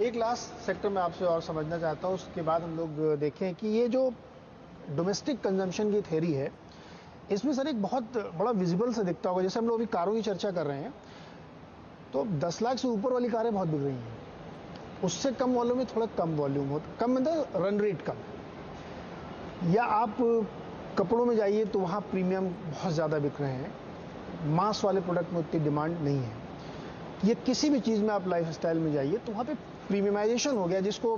एक last sector में आपसे और समझना चाहता हूँ, उसके बाद हम लोग देखें कि ये जो डोमेस्टिक कंजम्पशन की थ्योरी है, इसमें सर एक बहुत बड़ा विजिबल से दिखता होगा। जैसे हम लोग अभी कारों की चर्चा कर रहे हैं, तो 10 लाख से ऊपर वाली कारें बहुत बिक रही हैं, उससे कम वालों में थोड़ा कम वॉल्यूम हो, कम मतलब रन रेट कम। या आप कपड़ों में जाइए तो वहाँ प्रीमियम बहुत ज़्यादा बिक रहे हैं, मास वाले प्रोडक्ट में उतनी डिमांड नहीं है। ये किसी भी चीज़ में आप लाइफ स्टाइल में जाइए तो वहाँ पे प्रीमियमाइजेशन हो गया, जिसको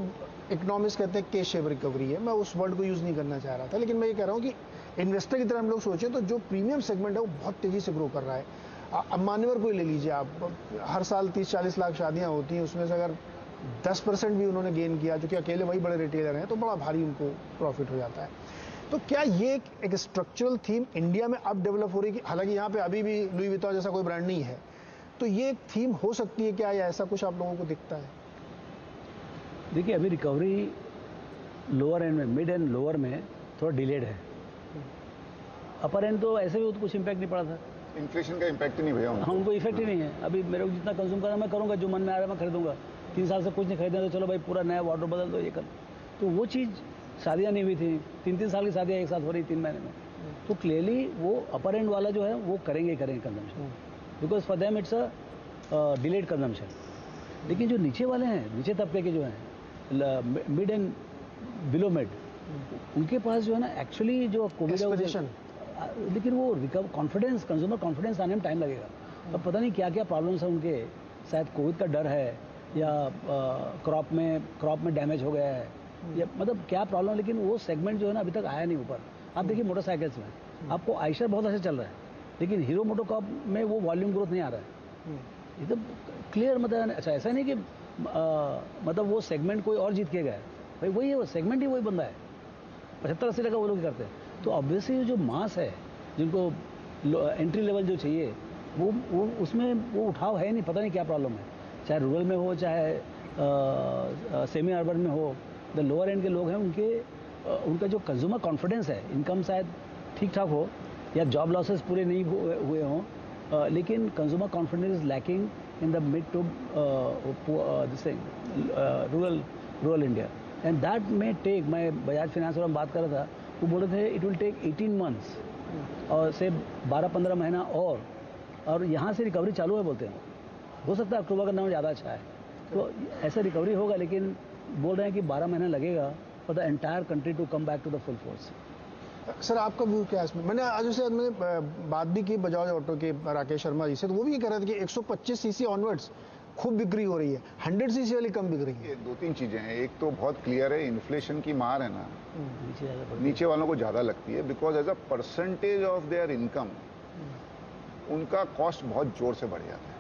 इकोनॉमिक्स कहते हैं, के शेप रिकवरी है। मैं उस वर्ड को यूज़ नहीं करना चाह रहा था, लेकिन मैं ये कह रहा हूँ कि इन्वेस्टर की तरह हम लोग सोचें तो जो प्रीमियम सेगमेंट है वो बहुत तेज़ी से ग्रो कर रहा है। अब मान्यवर को ले लीजिए आप, हर साल 30-40 लाख शादियाँ होती हैं, उसमें से अगर 10% भी उन्होंने गेन किया, जो कि अकेले वही बड़े रिटेलर हैं, तो बड़ा भारी उनको प्रॉफिट हो जाता है। तो क्या ये एक स्ट्रक्चरल थीम इंडिया में अब डेवलप हो रही है? हालांकि यहाँ पे अभी भी लुई विटॉन जैसा कोई ब्रांड नहीं है, तो ये एक थीम हो सकती है क्या, या ऐसा कुछ आप लोगों को दिखता है? देखिए, अभी रिकवरी लोअर एंड में, मिड एंड लोअर में थोड़ा डिलेड है। अपर एंड तो ऐसे भी कुछ इम्पैक्ट नहीं पड़ा था। इन्फ्लेशन का इम्पैक्ट ही नहीं भैया। हाँ, उनको इफेक्ट ही नहीं है। अभी मेरे को जितना कंज्यूम करना मैं करूँगा, जो मन में आ रहा है मैं खरीदूंगा। 3 साल से कुछ नहीं खरीदा तो चलो भाई पूरा नया वार्डरोब बदल दो, ये कर। तो वो चीज़, शादियाँ नहीं हुई थी, 3-3 साल की शादियाँ एक साथ हो रही 3 महीने में, तो क्लियरली वो अपर एंड वाला जो है वो करेंगे consumption, because for them it's a delayed consumption. लेकिन जो नीचे वाले हैं, नीचे तबके के जो हैं, मिड एंड बिलो मिड, उनके पास जो है ना एक्चुअली जो कोविड, लेकिन वो कॉन्फिडेंस, कंज्यूमर कॉन्फिडेंस आने में टाइम लगेगा। अब पता नहीं क्या क्या प्रॉब्लम्स हैं उनके, शायद कोविड का डर है, या क्रॉप में डैमेज हो गया है, या मतलब क्या प्रॉब्लम, लेकिन वो सेगमेंट जो है ना अभी तक आया नहीं ऊपर। आप देखिए मोटरसाइकिल्स में आपको आइशर बहुत अच्छा चल रहा है, लेकिन हीरो मोटोकॉर्प में वो वॉल्यूम ग्रोथ नहीं आ रहा है। ये तो क्लियर मतलब, अच्छा ऐसा नहीं कि मतलब वो सेगमेंट कोई और जीत के गया है, भाई वही है, वो सेगमेंट ही वही बंदा है, 75-80 टका वो लोग करते हैं। तो ऑब्वियसली जो मास है, जिनको एंट्री लेवल जो चाहिए, वो उसमें वो उठाव है नहीं, पता नहीं क्या प्रॉब्लम है, चाहे रूरल में हो, चाहे सेमी अर्बन में हो। द लोअर एंड के लोग हैं, उनका जो कंज्यूमर कॉन्फिडेंस है, इनकम शायद ठीक ठाक हो, या जॉब लॉसेस पूरे नहीं हुए हों, लेकिन consumer confidence is lacking in the mid to this rural India, and that may take, मैं बजाज फाइनेंस में बात कर रहा था, वो बोल रहे थे इट विल टेक 18 मंथ्स, और से 12-15 महीना और यहाँ से रिकवरी चालू है बोलते हैं। हो सकता है अक्टूबर का नाम ज़्यादा अच्छा है, तो ऐसे रिकवरी होगा, लेकिन बोल रहे हैं कि 12 महीना लगेगा for the entire country to come back to the full force. Sir आपका व्यू क्या है इसमें? मैंने आज उससे बात भी की बजाज ऑटो के राकेश शर्मा जी से, तो वो भी ये कह रहे थे कि 125 सीसी ऑनवर्ड्स खूब बिक्री हो रही है, 100 सीसी वाली कम बिक रही है। 2-3 चीजें हैं। एक तो बहुत क्लियर है, इन्फ्लेशन की मार है ना, नीचे वालों को ज्यादा लगती है, because as a percentage of their income उनका कॉस्ट बहुत जोर से बढ़ जाता है।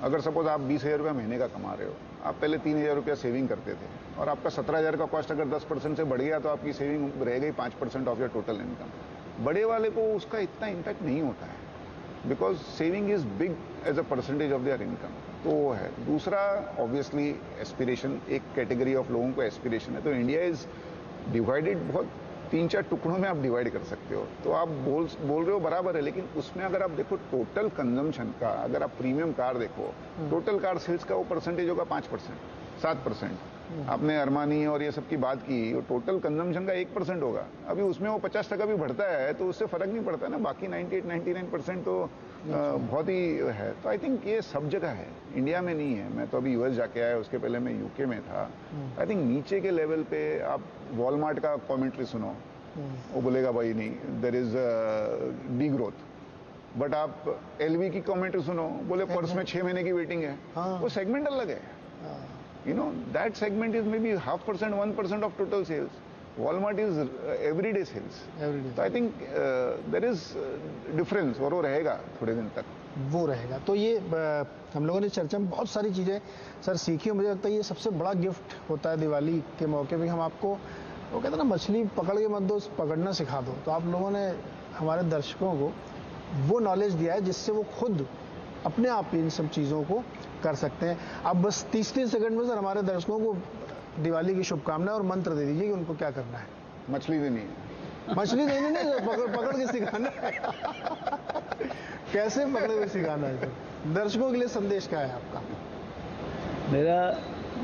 अगर सपोज आप 20,000 रुपया महीने का कमा रहे हो, आप पहले 3,000 रुपया सेविंग करते थे, और आपका 17,000 का कॉस्ट अगर 10% से बढ़ गया, तो आपकी सेविंग रह गई 5% ऑफ योर टोटल इनकम। बड़े वाले को उसका इतना इम्पैक्ट नहीं होता है, because saving is big as a percentage of their income. तो वो है। दूसरा, ऑब्वियसली एस्पिरेशन, एक कैटेगरी ऑफ लोगों को एस्पिरेशन है। तो इंडिया इज डिवाइडेड, बहुत 3-4 टुकड़ों में आप डिवाइड कर सकते हो। तो आप बोल रहे हो बराबर है, लेकिन उसमें अगर आप देखो टोटल कंजम्पशन का, अगर आप प्रीमियम कार देखो, टोटल कार सेल्स का वो परसेंटेज होगा 5%, 7%। आपने अरमानी और ये सब की बात की, वो टोटल कंजम्पशन का 1% होगा। अभी उसमें वो 50 टका भी बढ़ता है तो उससे फर्क नहीं पड़ता ना, बाकी 98-99% तो बहुत ही है। तो आई थिंक ये सब जगह है, इंडिया में नहीं है। मैं तो अभी यूएस जाके आया, उसके पहले मैं यूके में था। आई थिंक नीचे के लेवल पे आप वॉलमार्ट का कॉमेंट्री सुनो, वो बोलेगा भाई नहीं, there is the growth. But आप एलवी की कॉमेंट्री सुनो, बोले पर्स में 6 महीने की वेटिंग है। वो सेगमेंट अलग है। that segment is maybe 0.5%, 1% of total sales. Walmart is everyday sales. तो I think there is difference, और वो रहेगा थोड़े दिन तक, वो रहेगा। तो ये हम लोगों ने चर्चा में बहुत सारी चीज़ें सर सीखी। मुझे लगता है ये सबसे बड़ा गिफ्ट होता है दिवाली के मौके पे, हम आपको, वो कहते हैं ना, मछली पकड़ के मत दो, पकड़ना सिखा दो। तो आप लोगों ने हमारे दर्शकों को वो नॉलेज दिया है जिससे वो खुद अपने आप इन सब चीज़ों को कर सकते हैं। अब बस 30 सेकंड में सर हमारे दर्शकों को दिवाली की शुभकामनाएं और मंत्र दे दीजिए कि उनको क्या करना है। मछली देनी है। मछली देनी नहीं, पकड़ के सिखाना है। कैसे पकड़े हुए सिखाना है सर? दर्शकों के लिए संदेश क्या है आपका? मेरा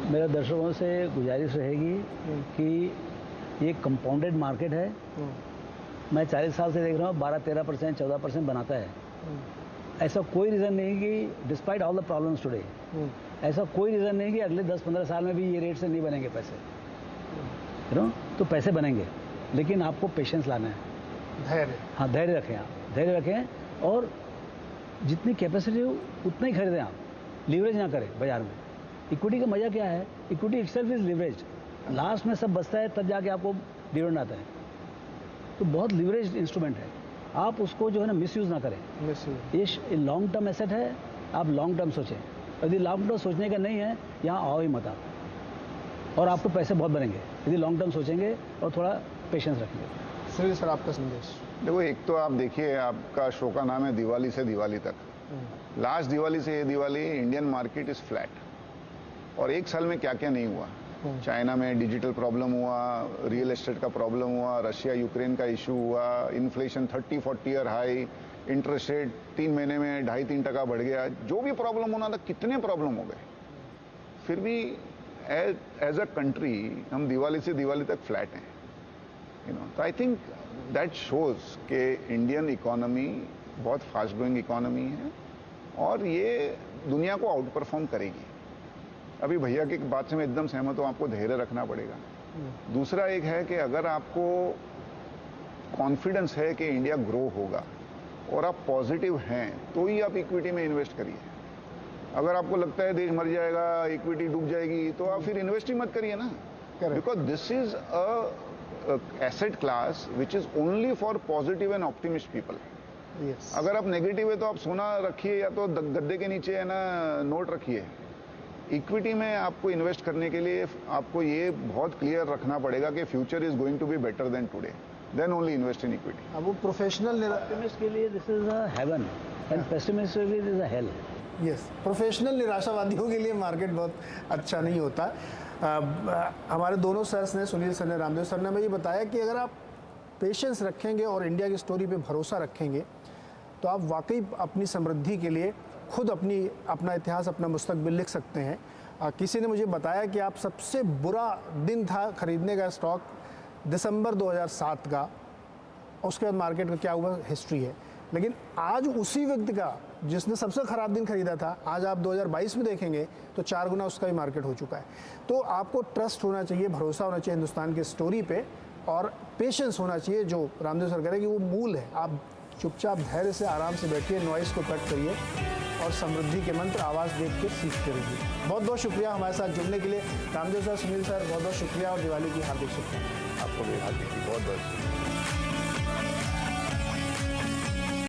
मेरे दर्शकों से गुजारिश रहेगी कि ये कंपाउंडेड मार्केट है। मैं 40 साल से देख रहा हूँ 12-13%, 14% बनाता है। ऐसा कोई रीज़न नहीं कि despite all the problems today, ऐसा कोई रीज़न नहीं कि अगले 10-15 साल में भी ये रेट से नहीं बनेंगे पैसे, यू नो। तो पैसे बनेंगे, लेकिन आपको पेशेंस लाना है, धैर्य। हाँ, धैर्य रखें आप, धैर्य रखें और जितनी कैपेसिटी हो उतना ही खरीदें आप, लीवरेज ना करें बाजार में। इक्विटी का मजा क्या है, equity itself is leverage. Last में सब बचता है, तब जाके आपको डिविडेंड आता है। तो बहुत लीवरेज इंस्ट्रूमेंट है, आप उसको जो है ना मिसयूज ना करें। ये लॉन्ग टर्म एसेट है, आप लॉन्ग टर्म सोचें। यदि लॉन्ग टर्म सोचने का नहीं है, यहाँ आओ ही मत आप, और आपको पैसे बहुत बनेंगे यदि लॉन्ग टर्म सोचेंगे और थोड़ा पेशेंस रखेंगे। सुनील सर, आपका संदेश। देखो, एक तो आप देखिए, आपका शो का नाम है दिवाली से दिवाली तक। लास्ट दिवाली से ये Diwali Indian market is flat, और एक साल में क्या क्या नहीं हुआ। चाइना में डिजिटल प्रॉब्लम हुआ, रियल एस्टेट का प्रॉब्लम हुआ, रशिया यूक्रेन का इशू हुआ, inflation 30-40 year high, interest rate 3 महीने में 2.5-3% बढ़ गया। जो भी प्रॉब्लम होना था, कितने प्रॉब्लम हो गए, फिर भी एज अ कंट्री हम दिवाली से दिवाली तक फ्लैट हैं, यू नो। तो आई थिंक दैट शोज कि इंडियन इकोनॉमी बहुत फास्ट ग्रोइंग इकोनॉमी है और ये दुनिया को आउट परफॉर्म करेगी। अभी भैया की बात से मैं एकदम सहमत हूँ, आपको धैर्य रखना पड़ेगा। दूसरा एक है कि अगर आपको कॉन्फिडेंस है कि इंडिया ग्रो होगा और आप पॉजिटिव हैं, तो ही आप इक्विटी में इन्वेस्ट करिए। अगर आपको लगता है देश मर जाएगा, इक्विटी डूब जाएगी, तो आप फिर इन्वेस्ट ही मत करिए ना, because this is a asset class which is only for positive and optimist people. अगर आप नेगेटिव है तो आप सोना रखिए या तो गद्दे के नीचे है ना नोट रखिए। इक्विटी में आपको इन्वेस्ट करने के लिए आपको ये बहुत क्लियर रखना पड़ेगा कि future is going to be better than today, then only invest in equity. अब वो प्रोफेशनल ऑप्टिमिस्ट के लिए this is a heaven and pessimist के लिए this is a hell. Yes, professional निराशावादियों के लिए मार्केट बहुत अच्छा नहीं होता। हमारे दोनों सर्स ने, सुनील सर ने, रामदेव सर ने हमें ये बताया कि अगर आप पेशेंस रखेंगे और इंडिया की स्टोरी पे भरोसा रखेंगे तो आप वाकई अपनी समृद्धि के लिए खुद अपना इतिहास, अपना मुस्तकबिल लिख सकते हैं। किसी ने मुझे बताया कि आप सबसे बुरा दिन था खरीदने का स्टॉक दिसंबर 2007 का, उसके बाद मार्केट का क्या हुआ हिस्ट्री है। लेकिन आज उसी व्यक्ति का जिसने सबसे ख़राब दिन खरीदा था, आज आप 2022 में देखेंगे तो 4 गुना उसका भी मार्केट हो चुका है। तो आपको ट्रस्ट होना चाहिए, भरोसा होना चाहिए हिंदुस्तान की स्टोरी पे, और पेशेंस होना चाहिए, जो रामदेव सर कह रहे हैं कि वो मूल है। आप चुपचाप धैर्य से आराम से बैठिए, नॉइस को कट करिए और समृद्धि के मंत्र आवाज़ देख के सीखते रहिए। बहुत बहुत शुक्रिया हमारे साथ जुड़ने के लिए रामदेव सर, सुनील सर, बहुत बहुत शुक्रिया और दिवाली की हार्दिक शुभकामनाएं। आपको भी हार्दिक बहुत बहुत